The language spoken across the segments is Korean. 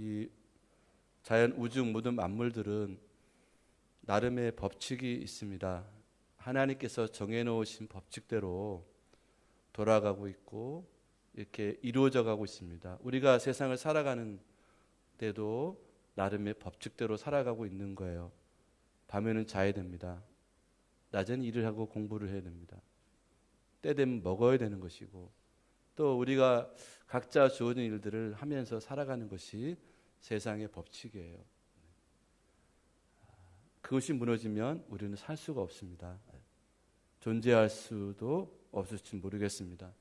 이 자연 우주 모든 만물들은 나름의 법칙이 있습니다. 하나님께서 정해놓으신 법칙대로 돌아가고 있고 이렇게 이루어져 가고 있습니다. 우리가 세상을 살아가는 때도 나름의 법칙대로 살아가고 있는 거예요. 밤에는 자야 됩니다. 낮에는 일을 하고 공부를 해야 됩니다. 때 되면 먹어야 되는 것이고 또 우리가 각자 주어진 일들을 하면서 살아가는 것이 세상의 법칙이에요. 그것이 무너지면 우리는 살 수가 없습니다. 존재할 수도 없을지 모르겠습니다.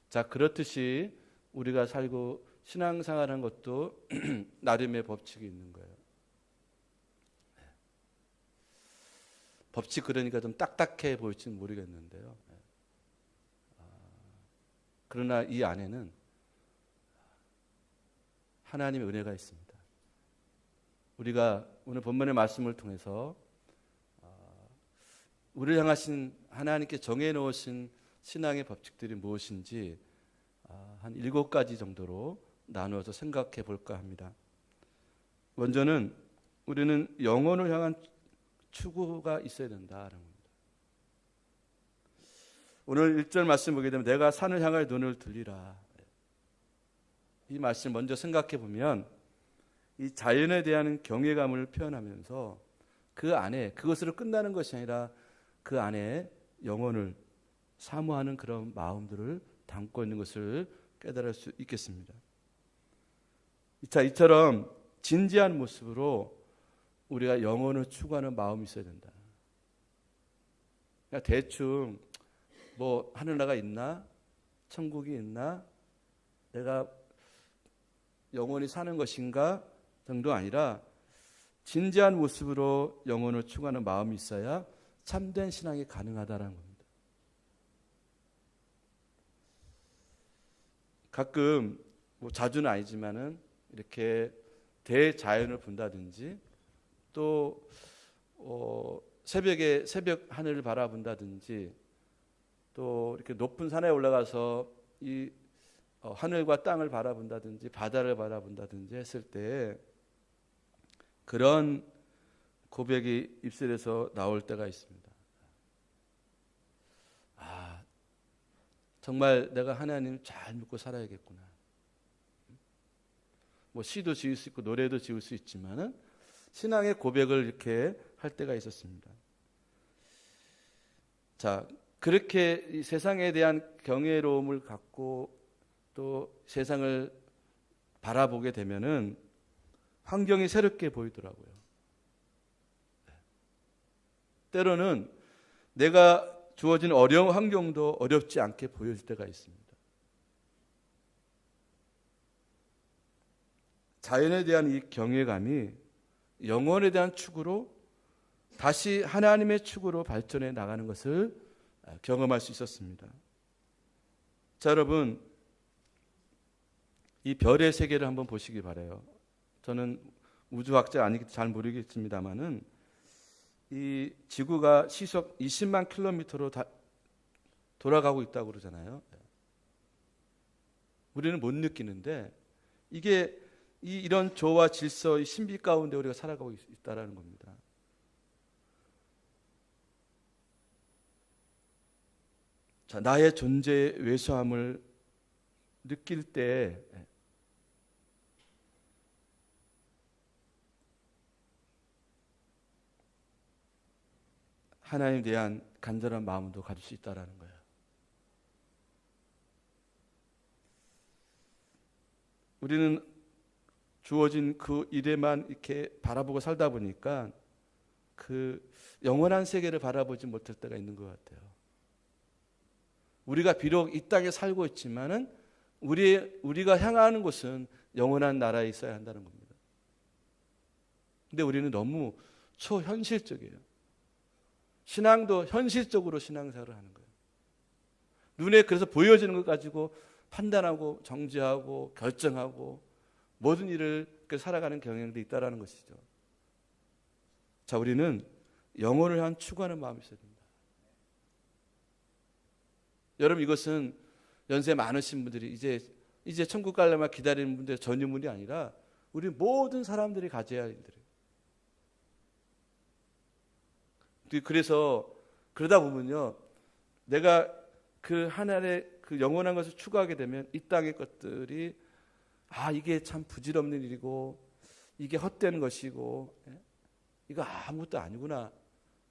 자, 그렇듯이 우리가 살고 신앙생활하는 것도 나름의 법칙이 있는 거예요. 법칙 그러니까 좀 딱딱해 보일지는 모르겠는데요. 그러나 이 안에는 하나님의 은혜가 있습니다. 우리가 오늘 본문의 말씀을 통해서 우리를 향하신 하나님께 정해놓으신 신앙의 법칙들이 무엇인지 한 7가지 정도로 나누어서 생각해 볼까 합니다. 먼저는 우리는 영혼을 향한 추구가 있어야 된다는 겁니다. 오늘 1절 말씀 보게 되면 내가 산을 향하여 눈을 들리라. 이 말씀 먼저 생각해 보면 이 자연에 대한 경외감을 표현하면서 그 안에 그것으로 끝나는 것이 아니라 그 안에 영혼을 사모하는 그런 마음들을 담고 있는 것을 깨달을 수 있겠습니다. 자, 이처럼 진지한 모습으로 우리가 영혼을 추구하는 마음이 있어야 된다. 그냥 대충 뭐 하늘나라가 있나? 천국이 있나? 내가 영원히 사는 것인가? 정도 아니라 진지한 모습으로 영혼을 추구하는 마음이 있어야 참된 신앙이 가능하다는 겁니다. 가끔 뭐 자주는 아니지만은 이렇게 대자연을 본다든지 또 새벽에 새벽 하늘을 바라본다든지 또 이렇게 높은 산에 올라가서 이 하늘과 땅을 바라본다든지 바다를 바라본다든지 했을 때 그런 고백이 입술에서 나올 때가 있습니다. 정말 내가 하나님 잘 믿고 살아야겠구나. 뭐 시도 지을 수 있고 노래도 지을 수 있지만은 신앙의 고백을 이렇게 할 때가 있었습니다. 자, 그렇게 이 세상에 대한 경외로움을 갖고 또 세상을 바라보게 되면은 환경이 새롭게 보이더라고요. 때로는 내가 주어진 어려운 환경도 어렵지 않게 보일 때가 있습니다. 자연에 대한 이 경외감이 영혼에 대한 축으로 다시 하나님의 축으로 발전해 나가는 것을 경험할 수 있었습니다. 자, 여러분, 이 별의 세계를 한번 보시기 바라요. 저는 우주학자 아니기 잘 모르겠습니다만은 이 지구가 시속 20만 킬로미터로 돌아가고 있다고 그러잖아요. 우리는 못 느끼는데 이게 이런 조와 질서, 이 신비 가운데 우리가 살아가고 있다는 겁니다. 자, 나의 존재의 왜소함을 느낄 때 하나님에 대한 간절한 마음도 가질 수 있다는 거예요. 우리는 주어진 그 일에만 이렇게 바라보고 살다 보니까 그 영원한 세계를 바라보지 못할 때가 있는 것 같아요. 우리가 비록 이 땅에 살고 있지만은 우리가 향하는 곳은 영원한 나라에 있어야 한다는 겁니다. 근데 우리는 너무 초현실적이에요. 신앙도 현실적으로 신앙생활을 하는 거예요. 눈에 그래서 보여지는 것 가지고 판단하고 정죄하고 결정하고 모든 일을 살아가는 경향도 있다는 것이죠. 자, 우리는 영혼을 향한 추구하는 마음이 있어야 됩니다. 여러분, 이것은 연세 많으신 분들이 이제 천국 가려면 기다리는 분들의 전유물이 아니라 우리 모든 사람들이 가져야 할 일들이에요. 그래서 그러다 보면요, 내가 그 하나의 그 영원한 것을 추구하게 되면 이 땅의 것들이 이게 참 부질없는 일이고 이게 헛된 것이고 이거 아무것도 아니구나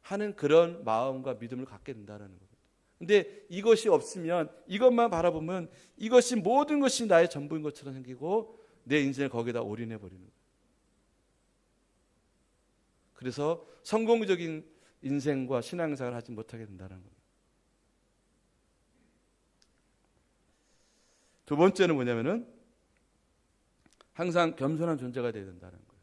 하는 그런 마음과 믿음을 갖게 된다는 거예요. 근데 이것이 없으면, 이것만 바라보면 이것이 모든 것이 나의 전부인 것처럼 생기고 내 인생을 거기다 올인해 버리는 거예요. 그래서 성공적인 인생과 신앙생활을 하지 못하게 된다는 거예요. 두 번째는 뭐냐면은 항상 겸손한 존재가 되어야 된다는 거예요.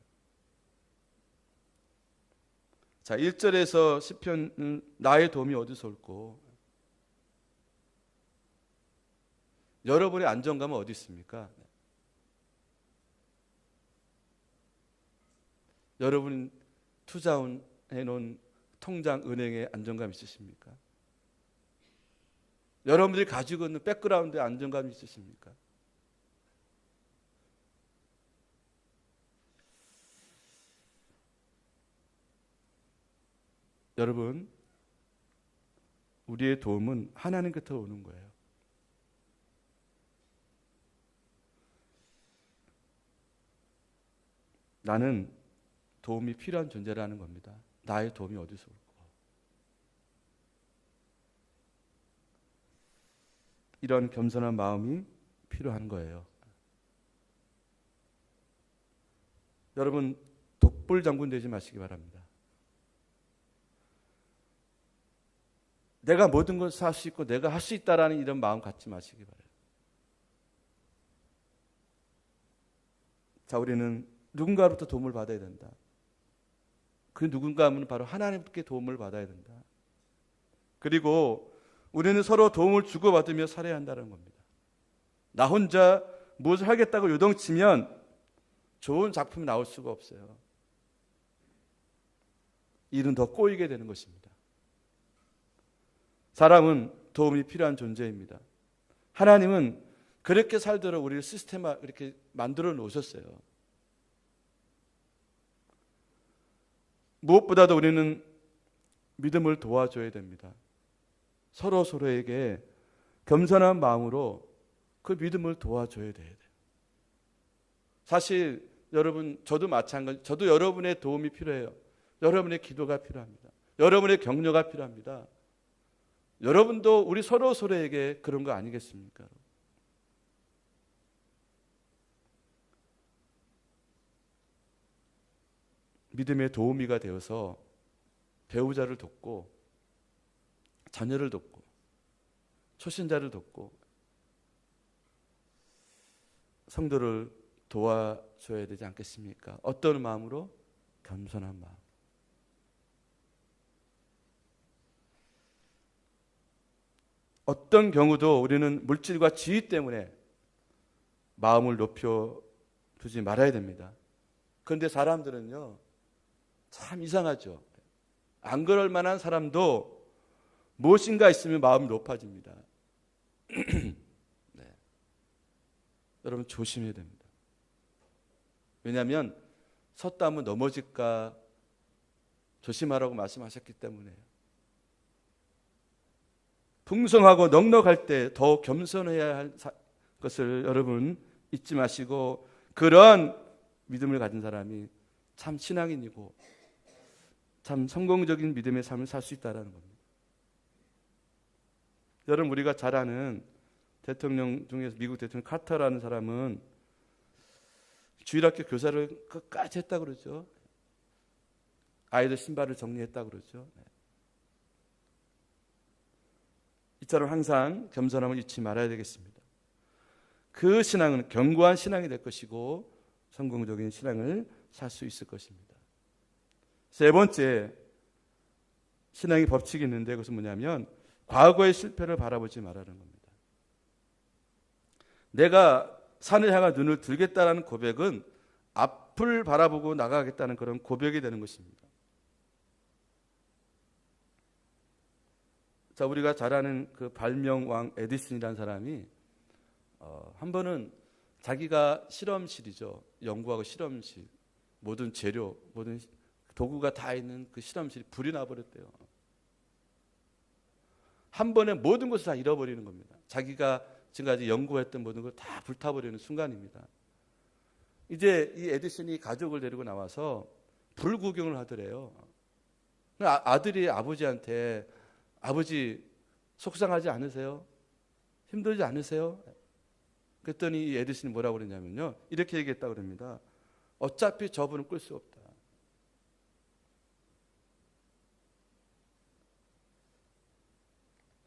자, 1절에서 시편은 나의 도움이 어디서 올고, 여러분의 안정감은 어디 있습니까? 여러분 투자해 놓은 통장, 은행에 안정감 있으십니까? 여러분들이 가지고 있는 백그라운드에 안정감이 있으십니까? 여러분, 우리의 도움은 하나님께서 오는 거예요. 나는 도움이 필요한 존재라는 겁니다. 나의 도움이 어디서 올까? 이런 겸손한 마음이 필요한 거예요. 여러분, 독불장군 되지 마시기 바랍니다. 내가 모든 것을 할 수 있고 내가 할 수 있다라는 이런 마음 갖지 마시기 바라요. 자, 우리는 누군가로부터 도움을 받아야 된다. 그 누군가는 바로 하나님께 도움을 받아야 된다. 그리고 우리는 서로 도움을 주고받으며 살아야 한다는 겁니다. 나 혼자 무엇을 하겠다고 요동치면 좋은 작품이 나올 수가 없어요. 일은 더 꼬이게 되는 것입니다. 사람은 도움이 필요한 존재입니다. 하나님은 그렇게 살도록 우리를 시스템화 이렇게 만들어 놓으셨어요. 무엇보다도 우리는 믿음을 도와줘야 됩니다. 서로에게 겸손한 마음으로 그 믿음을 도와줘야 돼요. 사실 여러분, 저도 마찬가지, 저도 여러분의 도움이 필요해요. 여러분의 기도가 필요합니다. 여러분의 격려가 필요합니다. 여러분도 우리 서로에게 그런 거 아니겠습니까? 믿음의 도우미가 되어서 배우자를 돕고 자녀를 돕고 초신자를 돕고 성도를 도와줘야 되지 않겠습니까? 어떤 마음으로? 겸손한 마음. 어떤 경우도 우리는 물질과 지위 때문에 마음을 높여두지 말아야 됩니다. 그런데 사람들은요, 참 이상하죠. 안 그럴 만한 사람도 무엇인가 있으면 마음이 높아집니다. 네. 여러분 조심해야 됩니다. 왜냐하면 섰다 하면 넘어질까 조심하라고 말씀하셨기 때문에요. 풍성하고 넉넉할 때 더 겸손해야 할 것을 여러분 잊지 마시고, 그런 믿음을 가진 사람이 참 신앙인이고 참 성공적인 믿음의 삶을 살 수 있다는 겁니다. 여러분, 우리가 잘 아는 대통령 중에서 미국 대통령 카터라는 사람은 주일학교 교사를 끝까지 했다고 그러죠. 아이들 신발을 정리했다고 그러죠. 이처럼 항상 겸손함을 잊지 말아야 되겠습니다. 그 신앙은 견고한 신앙이 될 것이고 성공적인 신앙을 살 수 있을 것입니다. 세 번째 신앙의 법칙이 있는데, 그것은 뭐냐면 과거의 실패를 바라보지 말라는 겁니다. 내가 산을 향해 눈을 들겠다는 고백은 앞을 바라보고 나가겠다는 그런 고백이 되는 것입니다. 자, 우리가 잘 아는 그 발명왕 에디슨이라는 사람이 한 번은 자기가 실험실이죠. 연구하고 실험실, 모든 재료, 모든 도구가 다 있는 그 실험실이 불이 나버렸대요. 한 번에 모든 것을 다 잃어버리는 겁니다. 자기가 지금까지 연구했던 모든 걸 다 불타버리는 순간입니다. 이제 이 에디슨이 가족을 데리고 나와서 불 구경을 하더래요. 아들이 아버지한테 아버지 속상하지 않으세요? 힘들지 않으세요? 그랬더니 이 에디슨이 뭐라고 그러냐면요. 이렇게 얘기했다고 그럽니다. 어차피 저분은 끌 수 없다.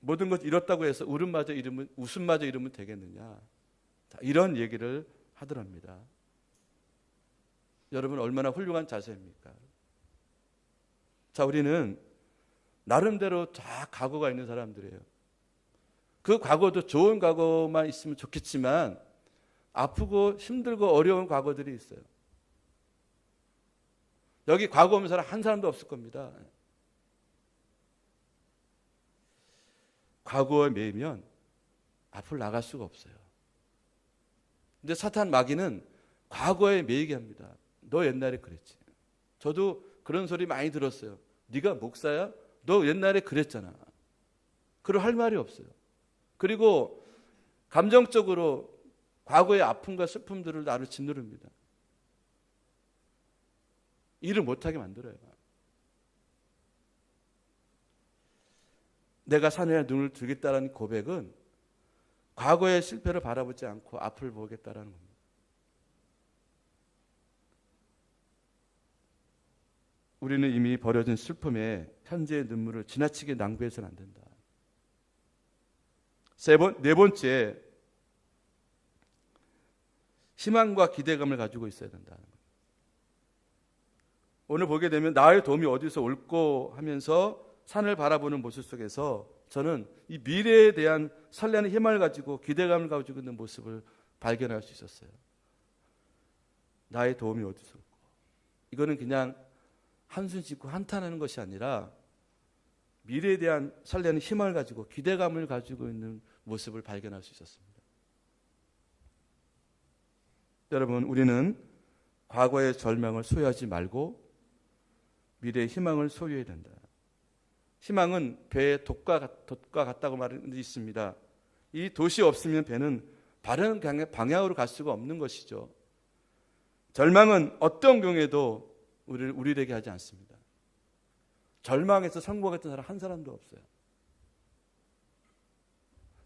모든 것 잃었다고 해서 웃음마저 잃으면 되겠느냐. 이런 얘기를 하더랍니다. 여러분 얼마나 훌륭한 자세입니까? 자, 우리는 나름대로 다 각오가 있는 사람들이에요. 그 과거도 좋은 과거만 있으면 좋겠지만 아프고 힘들고 어려운 과거들이 있어요. 여기 과거 없는 사람 한 사람도 없을 겁니다. 과거에 매이면 앞으로 나갈 수가 없어요. 근데 사탄 마귀는 과거에 매이게 합니다. 너 옛날에 그랬지. 저도 그런 소리 많이 들었어요. 네가 목사야? 너 옛날에 그랬잖아. 그럴 할 말이 없어요. 그리고 감정적으로 과거의 아픔과 슬픔들을 나를 짓누릅니다. 일을 못하게 만들어요. 내가 산에 눈을 들겠다는 고백은 과거의 실패를 바라보지 않고 앞을 보겠다는 겁니다. 우리는 이미 버려진 슬픔에 현재의 눈물을 지나치게 낭비해서는 안 된다. 네 번째, 희망과 기대감을 가지고 있어야 된다는 겁니다. 오늘 보게 되면 나의 도움이 어디서 올고 하면서 산을 바라보는 모습 속에서 저는 이 미래에 대한 설레는 희망을 가지고 기대감을 가지고 있는 모습을 발견할 수 있었어요. 나의 도움이 어디서 올고. 이거는 그냥 한숨 짓고 한탄하는 것이 아니라 미래에 대한 설레는 희망을 가지고 기대감을 가지고 있는 모습을 발견할 수 있었습니다. 여러분, 우리는 과거의 절망을 소유하지 말고 미래의 희망을 소유해야 된다. 희망은 배의 돛과 같다고 말하는 있습니다. 이 돛이 없으면 배는 바른 방향으로 갈 수가 없는 것이죠. 절망은 어떤 경우에도 우리를 우리되게 하지 않습니다. 절망에서 성공했던 사람 한 사람도 없어요.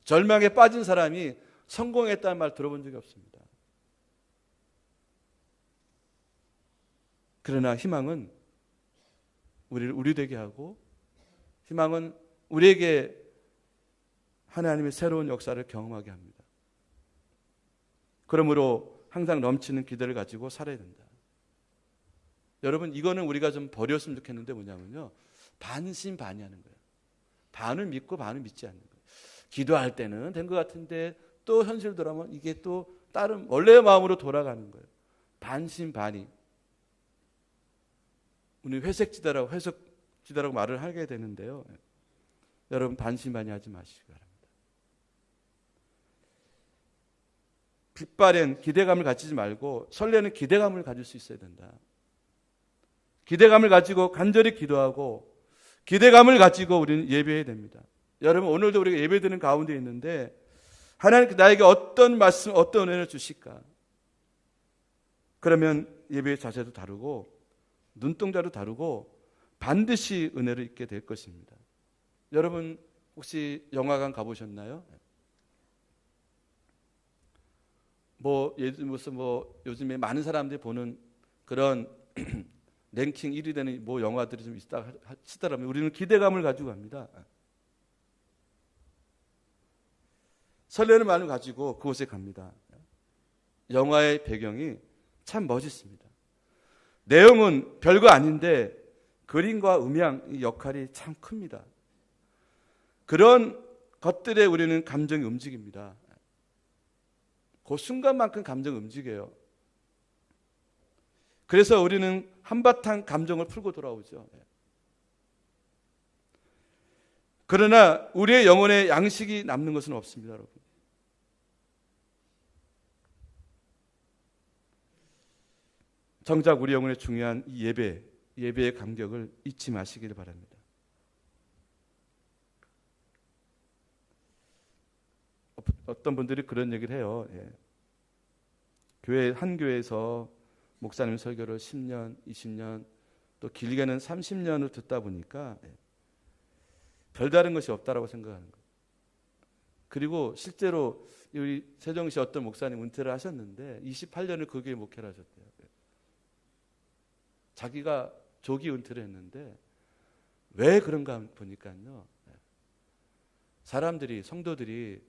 절망에 빠진 사람이 성공했다는 말 들어본 적이 없습니다. 그러나 희망은 우리를 우리되게 하고 희망은 우리에게 하나님의 새로운 역사를 경험하게 합니다. 그러므로 항상 넘치는 기대를 가지고 살아야 된다. 여러분, 이거는 우리가 좀 버렸으면 좋겠는데 뭐냐면요. 반신반의하는 거예요. 반을 믿고 반을 믿지 않는 거예요. 기도할 때는 된 것 같은데 또 현실 들어오면 이게 또 다른 원래의 마음으로 돌아가는 거예요. 반신반의. 우리 회색지대라고 말을 하게 되는데요. 여러분 반신반의하지 마시기 바랍니다. 빛바랜 기대감을 가지지 말고 설레는 기대감을 가질 수 있어야 된다. 기대감을 가지고 간절히 기도하고 기대감을 가지고 우리는 예배해야 됩니다. 여러분 오늘도 우리가 예배드리는 가운데 있는데 하나님 나에게 어떤 말씀, 어떤 은혜를 주실까? 그러면 예배의 자세도 다르고 눈동자도 다르고 반드시 은혜를 입게 될 것입니다. 여러분 혹시 영화관 가보셨나요? 요즘에 많은 사람들이 보는 그런 랭킹 1위 되는 영화들이 좀 있다 하시더라면 우리는 기대감을 가지고 갑니다. 설레는 마음을 가지고 그곳에 갑니다. 영화의 배경이 참 멋있습니다. 내용은 별거 아닌데 그림과 음향 역할이 참 큽니다. 그런 것들에 우리는 감정이 움직입니다. 그 순간만큼 감정이 움직여요. 그래서 우리는 한바탕 감정을 풀고 돌아오죠. 그러나 우리의 영혼에 양식이 남는 것은 없습니다, 여러분. 정작 우리 영혼에 중요한 이 예배의 간격을 잊지 마시길 바랍니다. 어떤 분들이 그런 얘기를 해요. 한 교회에서 목사님 설교를 10년, 20년, 또 길게는 30년을 듣다 보니까 별다른 것이 없다라고 생각하는 거예요. 그리고 실제로 우리 세종시 어떤 목사님 은퇴를 하셨는데 28년을 그 교회 목회를 하셨대요. 자기가 조기 은퇴를 했는데 왜 그런가 보니까요. 사람들이, 성도들이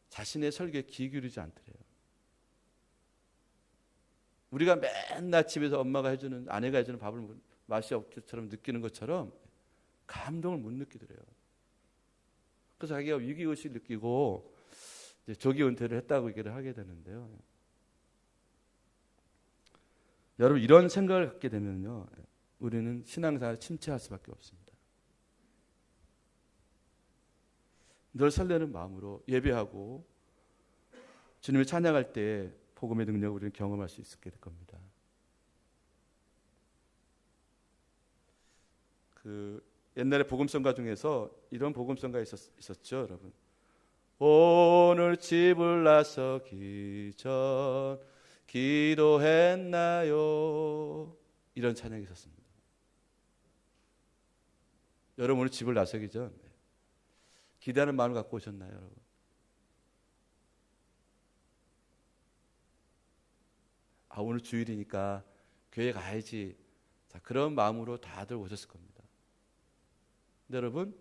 자신의 설교에 귀 기울이지 않더래요. 우리가 맨날 집에서 엄마가 해주는, 아내가 해주는 밥을 맛이 없기처럼 느끼는 것처럼 감동을 못 느끼더래요. 그래서 자기가 위기의식을 느끼고 이제 조기 은퇴를 했다고 얘기를 하게 되는데요. 여러분, 이런 생각을 갖게 되면요, 우리는 신앙생활을 침체할 수밖에 없습니다. 늘 설레는 마음으로 예배하고 주님을 찬양할 때 복음의 능력을 우리는 경험할 수 있게 될 겁니다. 옛날에 복음성가 중에서 이런 복음성가 있었죠, 여러분. 오늘 집을 나서기 전 기도했나요? 이런 찬양이 있었습니다. 여러분, 오늘 집을 나서기 전 기대하는 마음을 갖고 오셨나요, 여러분? 오늘 주일이니까 교회 가야지. 자, 그런 마음으로 다들 오셨을 겁니다. 근데 여러분,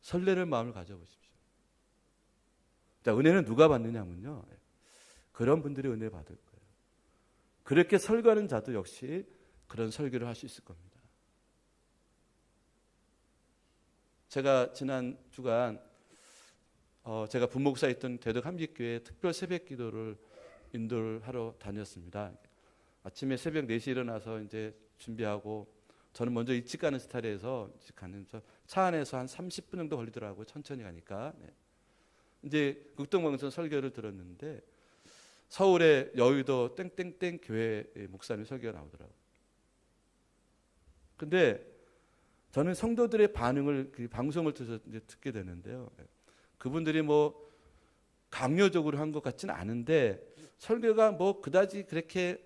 설레는 마음을 가져보십시오. 자, 은혜는 누가 받느냐면요, 그런 분들이 은혜 받을 거예요. 그렇게 설교하는 자도 역시 그런 설교를 할 수 있을 겁니다. 제가 지난 주간 제가 부목사에 있던 대덕 함직교회 특별 새벽 기도를 인도를 하러 다녔습니다. 아침에 새벽 4시에 일어나서 이제 준비하고, 저는 먼저 일찍 가는 스타일에서 일찍 가는, 차 안에서 한 30분 정도 걸리더라고요. 천천히 가니까. 이제 극동방송 설교를 들었는데 서울의 여의도 땡땡땡 교회 목사님 설교가 나오더라고요. 근데 저는 성도들의 반응을, 그 방송을 이제 듣게 되는데요. 그분들이 뭐 강요적으로 한 것 같지는 않은데 설교가 뭐 그다지 그렇게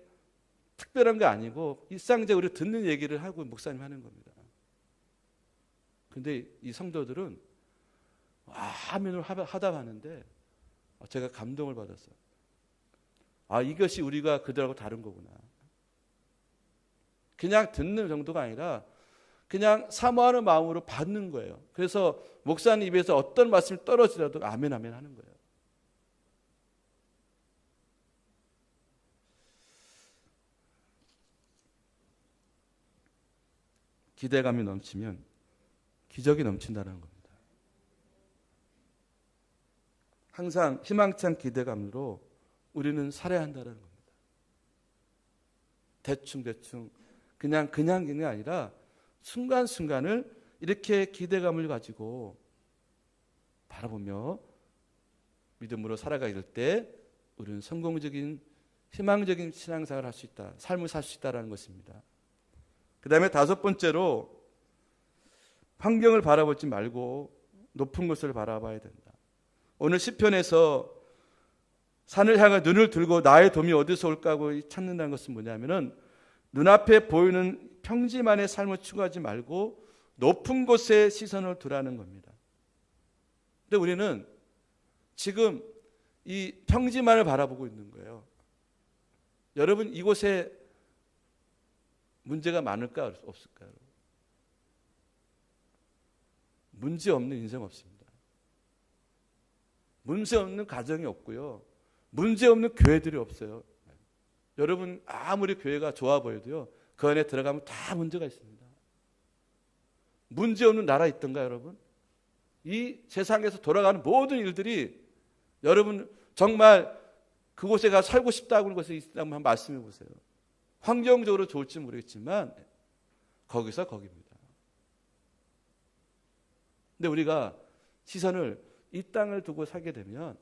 특별한 게 아니고 일상적으로 듣는 얘기를 하고 목사님 하는 겁니다. 근데 이 성도들은 아멘을 하다 가는데 제가 감동을 받았어요. 이것이 우리가 그들하고 다른 거구나. 그냥 듣는 정도가 아니라 그냥 사모하는 마음으로 받는 거예요. 그래서 목사님 입에서 어떤 말씀이 떨어지더라도 아멘 아멘 하는 거예요. 기대감이 넘치면 기적이 넘친다는 겁니다. 항상 희망찬 기대감으로 우리는 살아야 한다는 겁니다. 대충 그냥 아니라 순간순간을 이렇게 기대감을 가지고 바라보며 믿음으로 살아가길 때 우리는 성공적인 희망적인 신앙생활을 할 수 있다, 삶을 살 수 있다는 것입니다. 그 다음에 5번째로 환경을 바라보지 말고 높은 곳을 바라봐야 된다. 오늘 시편에서 산을 향해 눈을 들고 나의 도움이 어디서 올까 하고 찾는다는 것은 뭐냐면은 눈앞에 보이는 평지만의 삶을 추구하지 말고 높은 곳에 시선을 두라는 겁니다. 근데 우리는 지금 이 평지만을 바라보고 있는 거예요. 여러분, 이곳에 문제가 많을까 없을까요? 문제 없는 인생 없습니다. 문제 없는 가정이 없고요. 문제 없는 교회들이 없어요. 여러분, 아무리 교회가 좋아 보여도요, 그 안에 들어가면 다 문제가 있습니다. 문제 없는 나라 있던가, 여러분? 이 세상에서 돌아가는 모든 일들이 여러분 정말 그곳에 가 살고 싶다고 하는 것을 있다면 한번 말씀해 보세요. 환경적으로 좋을지 모르겠지만 거기서 거기입니다. 근데 우리가 시선을 이 땅을 두고 살게 되면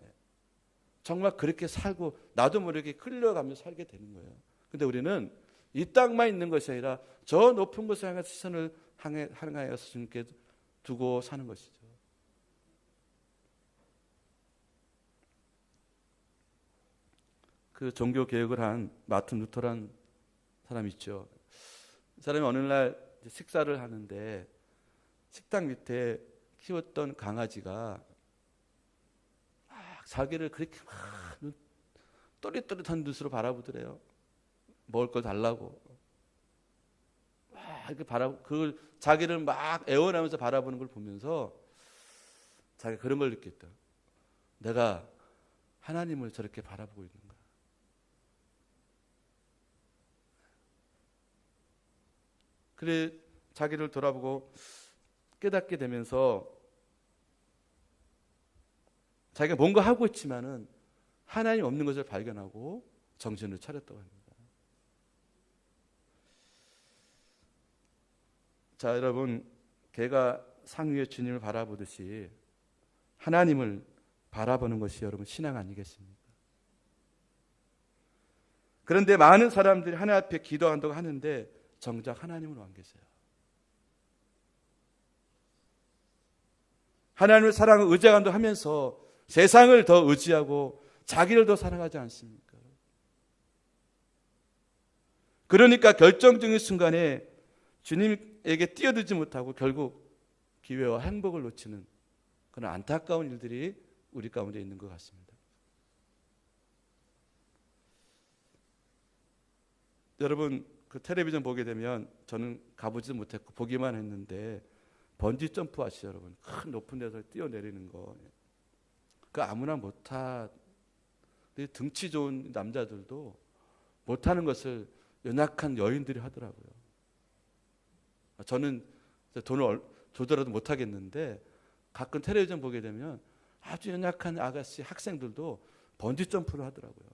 정말 그렇게 살고 나도 모르게 끌려가며 살게 되는 거예요. 근데 우리는 이 땅만 있는 것이 아니라 저 높은 곳을 향해 시선을 향하여서 주님께 두고 사는 것이죠. 그 종교 개혁을 한 마틴 루터란 사람 있죠. 그 사람이 어느 날 식사를 하는데 식탁 밑에 키웠던 강아지가 막 자기를 그렇게 막 또릿또릿한 눈으로 바라보더래요. 먹을 걸 달라고. 막 이렇게 그걸 자기를 막 애원하면서 바라보는 걸 보면서 자기가 그런 걸 느꼈다. 내가 하나님을 저렇게 바라보고 있는가. 그래 자기를 돌아보고 깨닫게 되면서 자기가 뭔가 하고 있지만은 하나님 없는 것을 발견하고 정신을 차렸다고 합니다. 자, 여러분, 개가 상위의 주님을 바라보듯이 하나님을 바라보는 것이 여러분 신앙 아니겠습니까? 그런데 많은 사람들이 하나님 앞에 기도한다고 하는데 정작 하나님은 안 계세요. 하나님을 사랑하고 의지한다고 하면서 세상을 더 의지하고 자기를 더 사랑하지 않습니까? 그러니까 결정적인 순간에 주님에게 뛰어들지 못하고 결국 기회와 행복을 놓치는 그런 안타까운 일들이 우리 가운데 있는 것 같습니다. 여러분, 그 텔레비전 보게 되면 저는 가보지도 못했고 보기만 했는데 번지 점프 아시죠, 여러분? 큰 높은 데서 뛰어내리는 거. 그 아무나 못하. 등치 좋은 남자들도 못하는 것을 연약한 여인들이 하더라고요. 저는 돈을 조달해도 못하겠는데 가끔 텔레비전 보게 되면 아주 연약한 아가씨 학생들도 번지 점프를 하더라고요.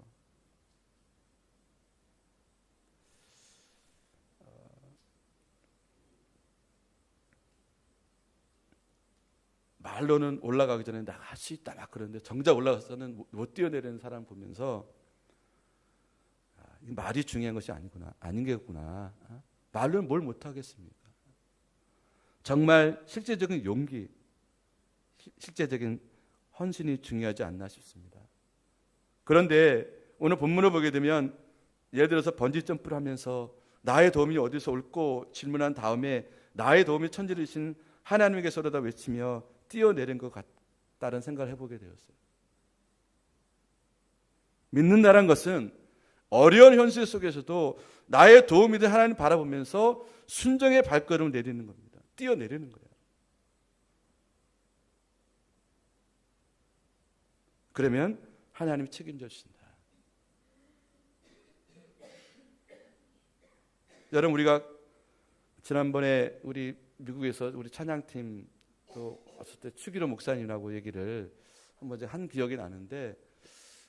말로는 올라가기 전에 나 할 수 있다 막 그러는데 정작 올라가서는 못 뛰어내리는 사람 보면서 이 말이 중요한 것이 아니구나, 아닌 게구나. 말로는 뭘 못하겠습니까? 정말 실제적인 용기, 실제적인 헌신이 중요하지 않나 싶습니다. 그런데 오늘 본문을 보게 되면 예를 들어서 번지 점프를 하면서 나의 도움이 어디서 올고 질문한 다음에 나의 도움이 천지르신 하나님께서로다 외치며 뛰어내린 것 같다는 생각을 해보게 되었어요. 믿는다는 것은 어려운 현실 속에서도 나의 도움이 된 하나님 바라보면서 순종의 발걸음을 내리는 겁니다. 뛰어내리는 거예요. 그러면 하나님이 책임져 주신다. 여러분, 우리가 지난번에 우리 미국에서 우리 찬양팀 또 왔을 때 추기로 목사님이라고 얘기를 한번 한 기억이 나는데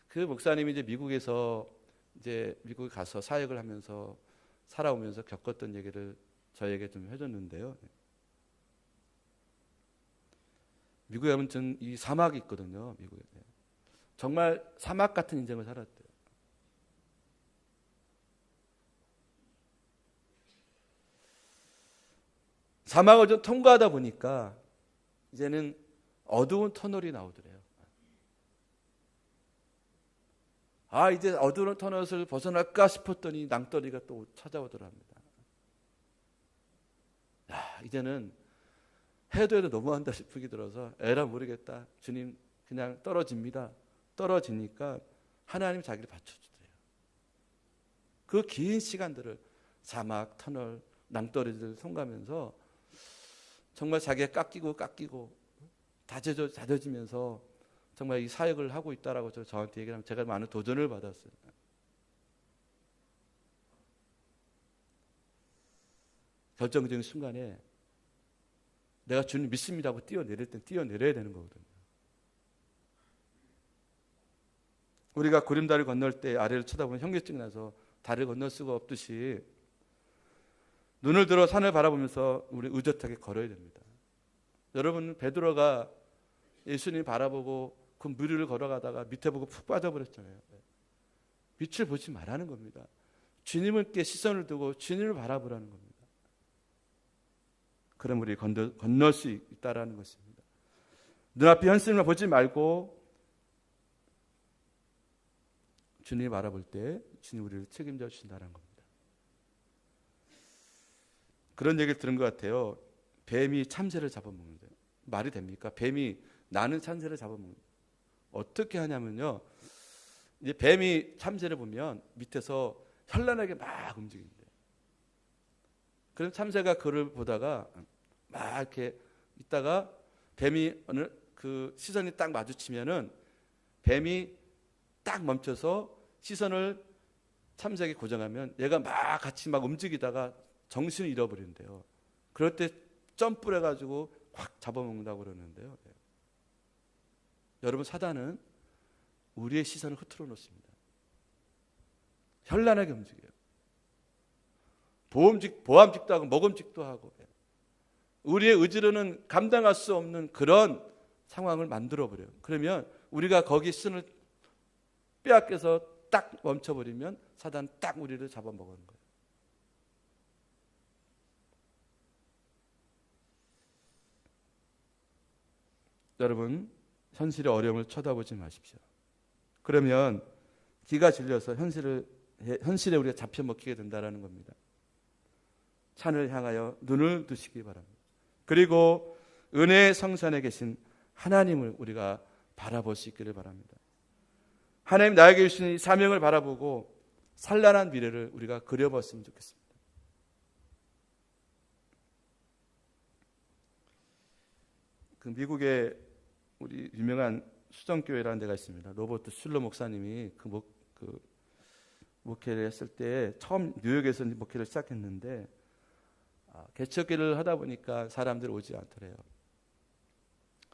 그 목사님이 이제 미국에서 이제 미국에 가서 사역을 하면서 살아오면서 겪었던 얘기를 저에게 좀 해줬는데요. 미국에 가면 이 사막이 있거든요. 미국에 정말 사막 같은 인생을 살았대요. 사막을 좀 통과하다 보니까 이제는 어두운 터널이 나오더래요. 이제 어두운 터널을 벗어날까 싶었더니 낭떠러지가 또 찾아오더랍니다. 이제는 해도 너무한다 싶기 들어서 에라 모르겠다. 주님 그냥 떨어집니다. 떨어지니까 하나님 자기를 받쳐주대요. 그 긴 시간들을 사막, 터널, 낭떠러지를 통과하면서 정말 자기가 깎이고 다져지면서 정말 이 사역을 하고 있다라고 저한테 얘기를 하면 제가 많은 도전을 받았어요. 결정적인 순간에 내가 주님 믿습니다 하고 뛰어내릴 땐 뛰어내려야 되는 거거든요. 우리가 구름다리를 건널 때 아래를 쳐다보면 현기증이 나서 다리를 건널 수가 없듯이 눈을 들어 산을 바라보면서 우리 의젓하게 걸어야 됩니다. 여러분, 베드로가 예수님 바라보고 그 물 위를 걸어가다가 밑에 보고 푹 빠져버렸잖아요. 밑을 보지 말라는 겁니다. 주님께 시선을 두고 주님을 바라보라는 겁니다. 그럼 우리 건널 수 있다라는 것입니다. 눈앞에 현실만 보지 말고 주님을 바라볼 때 주님 우리를 책임져 주신다는 겁니다. 그런 얘기를 들은 것 같아요. 뱀이 참새를 잡아먹는다. 말이 됩니까? 뱀이 나는 참새를 잡아먹는다. 어떻게 하냐면요. 이제 뱀이 참새를 보면 밑에서 현란하게 막 움직인대요. 그럼 참새가 그를 보다가 막 이렇게 있다가 뱀이 어느 그 시선이 딱 마주치면은 뱀이 딱 멈춰서 시선을 참새에게 고정하면 얘가 막 같이 막 움직이다가 정신을 잃어버린대요. 그럴 때 점프를 해가지고 확 잡아먹는다고 그러는데요. 여러분, 사단은 우리의 시선을 흐트러 놓습니다. 현란하게 움직여요. 보암직도 하고 먹음직도 하고 우리의 의지로는 감당할 수 없는 그런 상황을 만들어버려요. 그러면 우리가 거기 시선을 빼앗겨서 딱 멈춰버리면 사단 딱 우리를 잡아먹는 거예요. 여러분, 현실의 어려움을 쳐다보지 마십시오. 그러면 기가 질려서 현실에 우리가 잡혀 먹히게 된다는 겁니다. 산을 향하여 눈을 두시기 바랍니다. 그리고 은혜의 성산에 계신 하나님을 우리가 바라볼 수 있기를 바랍니다. 하나님 나에게 주신 이 사명을 바라보고 찬란한 미래를 우리가 그려봤으면 좋겠습니다. 그 미국에 우리 유명한 수정교회라는 데가 있습니다. 로버트 슐러 목사님이 그 목회를 했을 때 처음 뉴욕에서 목회를 시작했는데 개척기를 하다 보니까 사람들이 오지 않더래요.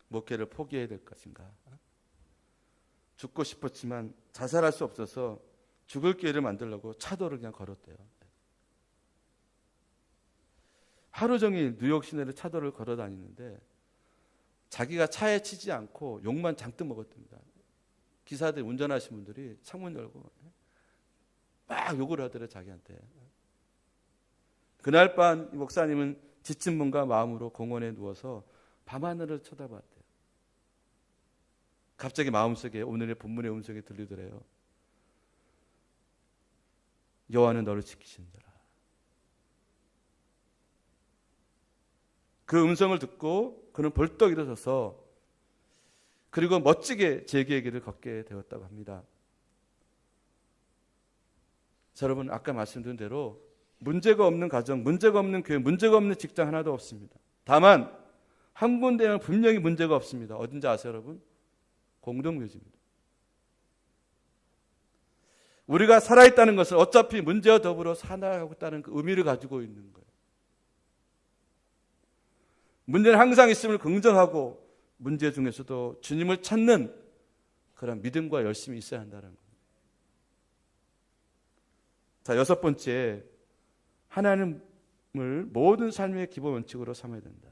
목회를 포기해야 될 것인가? 죽고 싶었지만 자살할 수 없어서 죽을 기회를 만들려고 차도를 그냥 걸었대요. 하루 종일 뉴욕 시내를 차도를 걸어 다니는데 자기가 차에 치지 않고 욕만 잔뜩 먹었답니다. 기사들, 운전하신 분들이 창문 열고 막 욕을 하더래요, 자기한테. 그날 밤 목사님은 지친 몸과 마음으로 공원에 누워서 밤하늘을 쳐다봤대요. 갑자기 마음속에 오늘의 본문의 음성이 들리더래요. 여호와는 너를 지키신다. 그 음성을 듣고 그는 벌떡 일어서서 그리고 멋지게 재기의 길을 걷게 되었다고 합니다. 자, 여러분, 아까 말씀드린 대로 문제가 없는 가정, 문제가 없는 교회, 문제가 없는 직장 하나도 없습니다. 다만 한 군데는 분명히 문제가 없습니다. 어딘지 아세요, 여러분? 공동묘지입니다. 우리가 살아있다는 것은 어차피 문제와 더불어 살아가고 있다는 그 의미를 가지고 있는 거예요. 문제는 항상 있음을 긍정하고 문제 중에서도 주님을 찾는 그런 믿음과 열심이 있어야 한다는 거예요. 자, 6번째, 하나님을 모든 삶의 기본 원칙으로 삼아야 된다.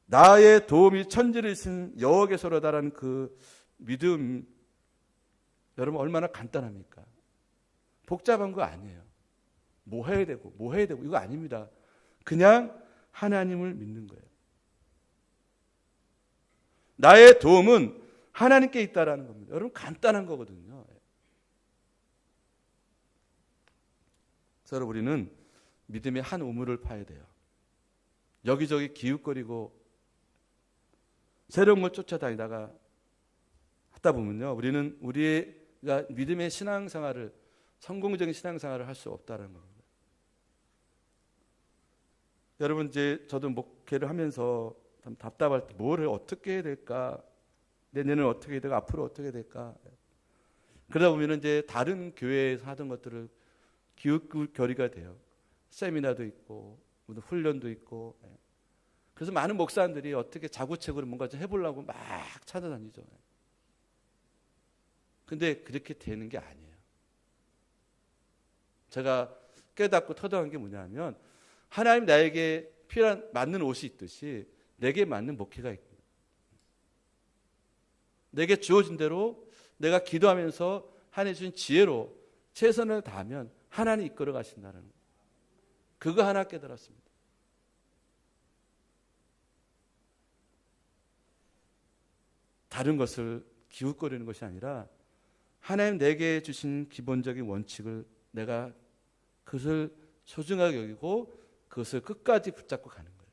나의 도움이 천지를 이신 여호와께서로다라는 그 믿음, 여러분 얼마나 간단합니까? 복잡한 거 아니에요. 뭐 해야 되고 이거 아닙니다. 그냥 하나님을 믿는 거예요. 나의 도움은 하나님께 있다라는 겁니다. 여러분, 간단한 거거든요. 그래서 우리는 믿음의 한 우물을 파야 돼요. 여기저기 기웃거리고 새로운 걸 쫓아다니다가 하다 보면요, 우리는 우리가 믿음의 신앙생활을, 성공적인 신앙생활을 할 수 없다는 겁니다. 여러분, 이제 저도 목회를 하면서 참 답답할 때 뭘 어떻게 해야 될까? 내년은 어떻게 해야 될까? 앞으로 어떻게 해야 될까? 그러다 보면 이제 다른 교회에서 하던 것들을 기웃거리가 돼요. 세미나도 있고, 무슨 훈련도 있고. 그래서 많은 목사님들이 어떻게 자구책으로 뭔가 좀 해보려고 막 찾아다니죠. 근데 그렇게 되는 게 아니에요. 제가 깨닫고 터득한 게 뭐냐면, 하나님 나에게 필요한 맞는 옷이 있듯이 내게 맞는 목회가 있습니다. 내게 주어진 대로 내가 기도하면서 하나님 주신 지혜로 최선을 다하면 하나님 이끌어 가신다는 거. 그거 하나 깨달았습니다. 다른 것을 기웃거리는 것이 아니라 하나님 내게 주신 기본적인 원칙을 내가 그것을 소중하게 여기고 그것을 끝까지 붙잡고 가는 거예요.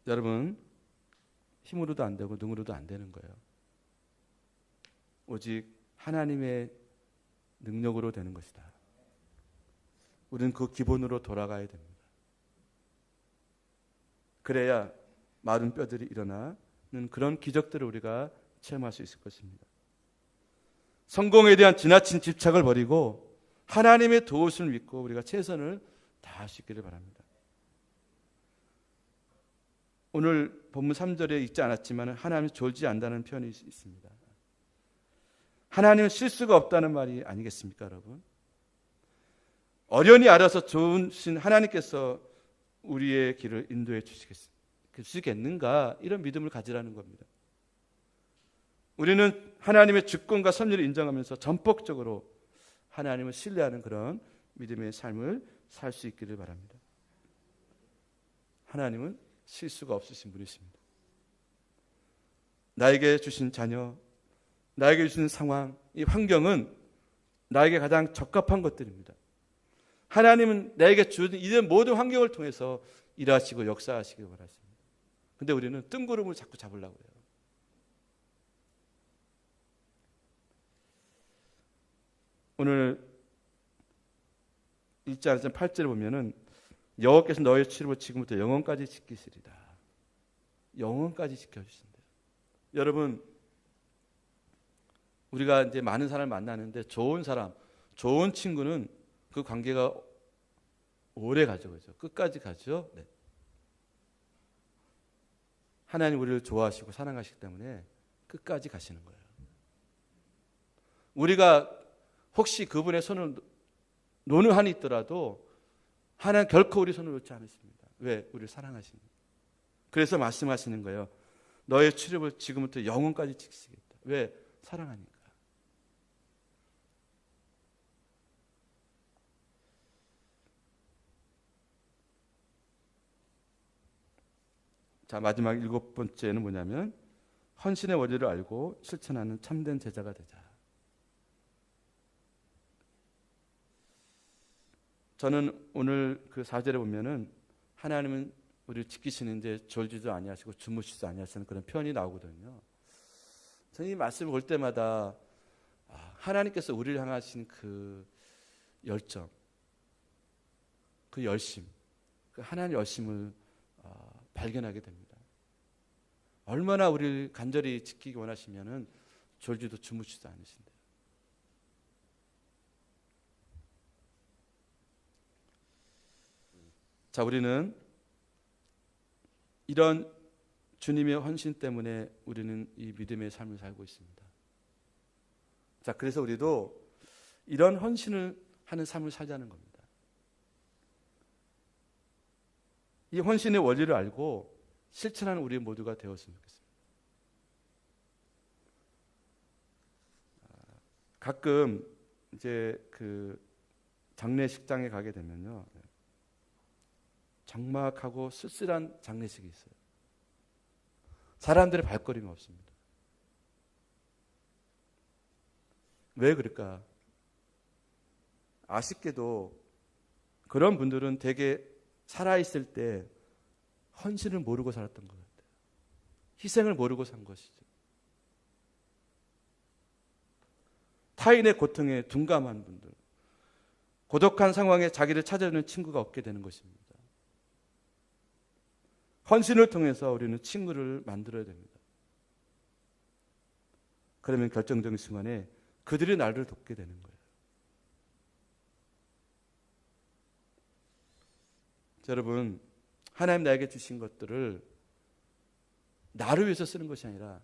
여러분, 힘으로도 안 되고 능으로도 안 되는 거예요. 오직 하나님의 능력으로 되는 것이다. 우리는 그 기본으로 돌아가야 됩니다. 그래야 마른 뼈들이 일어나는 그런 기적들을 우리가 체험할 수 있을 것입니다. 성공에 대한 지나친 집착을 버리고 하나님의 도우심을 믿고 우리가 최선을 다할 수 있기를 바랍니다. 오늘 본문 3절에 읽지 않았지만 하나님이 졸지 않는다는 표현이 있습니다. 하나님은 실수가 없다는 말이 아니겠습니까, 여러분? 어련히 알아서 좋으신 하나님께서 우리의 길을 인도해 주시겠는가, 이런 믿음을 가지라는 겁니다. 우리는 하나님의 주권과 섭리를 인정하면서 전폭적으로 하나님을 신뢰하는 그런 믿음의 삶을 살 수 있기를 바랍니다. 하나님은 실수가 없으신 분이십니다. 나에게 주신 자녀, 나에게 주신 상황, 이 환경은 나에게 가장 적합한 것들입니다. 하나님은 나에게 주신 이 모든 환경을 통해서 일하시고 역사하시길 원하십니다. 그런데 우리는 뜬구름을 자꾸 잡으려고 해요. 오늘 1장 8절에 보면은 여호와께서 너의 치료를 지금부터 영원까지 지키시리다. 영원까지 지켜주신대요. 여러분, 우리가 이제 많은 사람을 만나는데 좋은 사람, 좋은 친구는 그 관계가 오래 가죠, 그죠? 끝까지 가죠. 네. 하나님 우리를 좋아하시고 사랑하시기 때문에 끝까지 가시는 거예요. 우리가 혹시 그분의 손을 놓는 한이 있더라도 하나님 결코 우리 손을 놓지 않으십니다. 왜? 우리를 사랑하십니다. 그래서 말씀하시는 거예요. 너의 출입을 지금부터 영원까지 지키시겠다. 왜? 사랑하니까. 자, 마지막 7번째는 뭐냐면 헌신의 원리를 알고 실천하는 참된 제자가 되자. 저는 오늘 그 4절에 보면은 하나님은 우리를 지키시는데 졸지도 아니하시고 주무시지도 아니하시는 그런 표현이 나오거든요. 저는 이 말씀을 볼 때마다 하나님께서 우리를 향하신 그 열정, 그 열심, 그 하나님의 열심을 발견하게 됩니다. 얼마나 우리를 간절히 지키기 원하시면은 졸지도 주무시지도 않으신대요. 자, 우리는 이런 주님의 헌신 때문에 우리는 이 믿음의 삶을 살고 있습니다. 자, 그래서 우리도 이런 헌신을 하는 삶을 살자는 겁니다. 이 헌신의 원리를 알고 실천하는 우리 모두가 되었으면 좋겠습니다. 가끔 이제 그 장례식장에 가게 되면요, 적막하고 쓸쓸한 장례식이 있어요. 사람들의 발걸음이 없습니다. 왜 그럴까? 아쉽게도 그런 분들은 되게 살아있을 때 헌신을 모르고 살았던 것 같아요. 희생을 모르고 산 것이죠. 타인의 고통에 둔감한 분들, 고독한 상황에 자기를 찾아주는 친구가 없게 되는 것입니다. 헌신을 통해서 우리는 친구를 만들어야 됩니다. 그러면 결정적인 순간에 그들이 나를 돕게 되는 거예요. 여러분, 하나님 나에게 주신 것들을 나를 위해서 쓰는 것이 아니라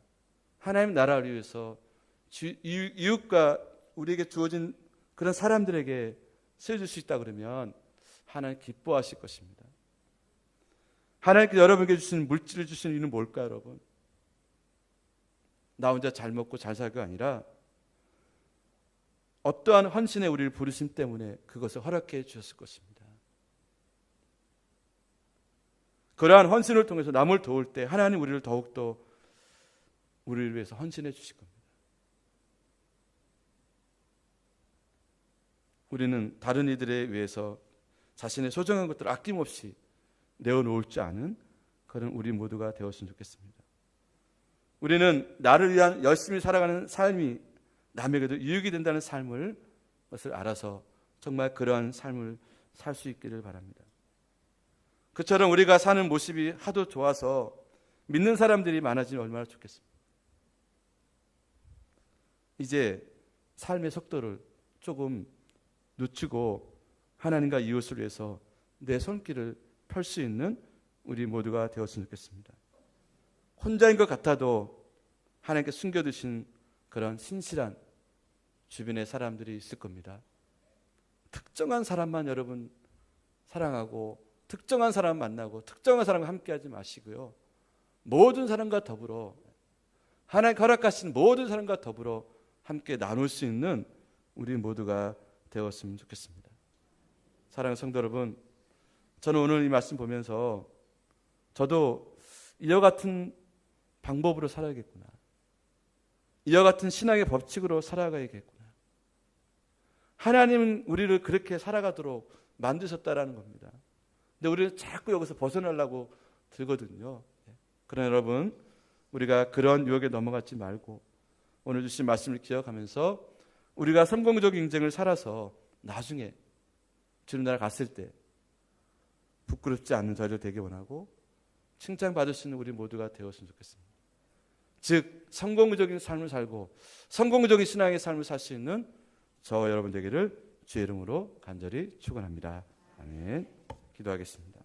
하나님 나라를 위해서 이웃과 우리에게 주어진 그런 사람들에게 쓰여줄 수 있다 그러면 하나님 기뻐하실 것입니다. 하나님께서 여러분에게 주신 물질을 주시는 이유는 뭘까요, 여러분? 나 혼자 잘 먹고 잘 살고가 아니라 어떠한 헌신에 우리를 부르심 때문에 그것을 허락해 주셨을 것입니다. 그러한 헌신을 통해서 남을 도울 때 하나님 우리를 더욱더 우리를 위해서 헌신해 주실 겁니다. 우리는 다른 이들에 위해서 자신의 소중한 것들을 아낌없이 내어놓을 줄 아는 그런 우리 모두가 되었으면 좋겠습니다. 우리는 나를 위한 열심히 살아가는 삶이 남에게도 유익이 된다는 삶을 것을 알아서 정말 그러한 삶을 살 수 있기를 바랍니다. 그처럼 우리가 사는 모습이 하도 좋아서 믿는 사람들이 많아지면 얼마나 좋겠습니까? 이제 삶의 속도를 조금 늦추고 하나님과 이웃을 위해서 내 손길을 펼 수 있는 우리 모두가 되었으면 좋겠습니다. 혼자인 것 같아도 하나님께 숨겨두신 그런 신실한 주변의 사람들이 있을 겁니다. 특정한 사람만 여러분 사랑하고 특정한 사람 만나고 특정한 사람과 함께하지 마시고요. 모든 사람과 더불어 하나님 허락하신 모든 사람과 더불어 함께 나눌 수 있는 우리 모두가 되었으면 좋겠습니다. 사랑하는 성도 여러분, 저는 오늘 이 말씀 보면서 저도 이와 같은 방법으로 살아야겠구나. 이와 같은 신앙의 법칙으로 살아가야겠구나. 하나님은 우리를 그렇게 살아가도록 만드셨다라는 겁니다. 근데 우리는 자꾸 여기서 벗어나려고 들거든요. 그러나 여러분, 우리가 그런 유혹에 넘어가지 말고 오늘 주신 말씀을 기억하면서 우리가 성공적인 인생을 살아서 나중에 주님 나라 갔을 때 부끄럽지 않는 자리로 되기 원하고 칭찬받을 수 있는 우리 모두가 되었으면 좋겠습니다. 즉 성공적인 삶을 살고 성공적인 신앙의 삶을 살 수 있는 저와 여러분 되기를 주의 이름으로 간절히 축원합니다. 아멘. 기도하겠습니다.